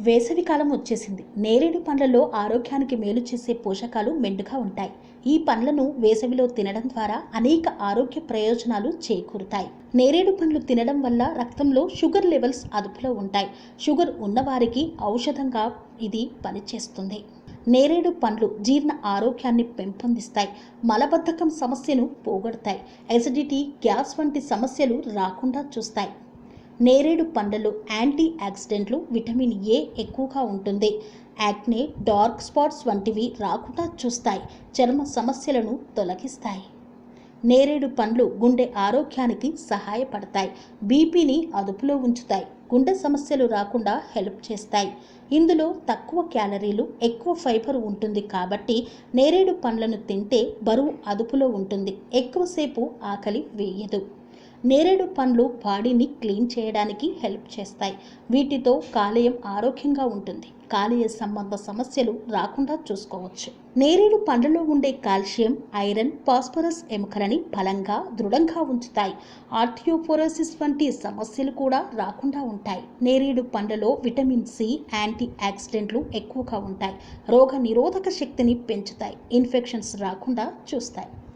వేసవికాలం వచ్చేసింది. నేరేడు పండ్లలో ఆరోగ్యానికి మేలు చేసే పోషకాలు మెండుగా ఉంటాయి. ఈ పండ్లను వేసవిలో తినడం ద్వారా అనేక ఆరోగ్య ప్రయోజనాలు చేకూరుతాయి. నేరేడు పండ్లు తినడం వల్ల రక్తంలో షుగర్ లెవెల్స్ అదుపులో ఉంటాయి. షుగర్ ఉన్నవారికి ఔషధంగా ఇది పనిచేస్తుంది. నేరేడు పండ్లు జీర్ణ ఆరోగ్యాన్ని పెంపొందిస్తాయి. మలబద్ధకం సమస్యను పోగొడతాయి. ఎసిడిటీ, గ్యాస్ వంటి సమస్యలు రాకుండా చూస్తాయి. నేరేడు పండ్లలో యాంటీ ఆక్సిడెంట్లు, విటమిన్ ఏ ఎక్కువగా ఉంటుంది. యాక్నే, డార్క్ స్పాట్స్ వంటివి రాకుండా చూస్తాయి. చర్మ సమస్యలను తొలగిస్తాయి. నేరేడు పండ్లు గుండె ఆరోగ్యానికి సహాయపడతాయి. బీపీని అదుపులో ఉంచుతాయి. గుండె సమస్యలు రాకుండా హెల్ప్ చేస్తాయి. ఇందులో తక్కువ క్యాలరీలు, ఎక్కువ ఫైబర్ ఉంటుంది కాబట్టి నేరేడు పండ్లను తింటే బరువు అదుపులో ఉంటుంది. ఎక్కువసేపు ఆకలి వేయదు. నేరేడు పండ్లు బాడీని క్లీన్ చేయడానికి హెల్ప్ చేస్తాయి. వీటితో కాలేయం ఆరోగ్యంగా ఉంటుంది. కాలేయ సంబంధ సమస్యలు రాకుండా చూసుకోవచ్చు. నేరేడు పండ్లలో ఉండే కాల్షియం, ఐరన్, ఫాస్ఫరస్ ఎముకలని బలంగా, దృఢంగా ఉంచుతాయి. ఆర్థియోపోరోసిస్ వంటి సమస్యలు కూడా రాకుండా ఉంటాయి. నేరేడు పండ్లలో విటమిన్ సి, యాంటీ ఆక్సిడెంట్లు ఎక్కువగా ఉంటాయి. రోగ నిరోధక శక్తిని పెంచుతాయి. ఇన్ఫెక్షన్స్ రాకుండా చూస్తాయి.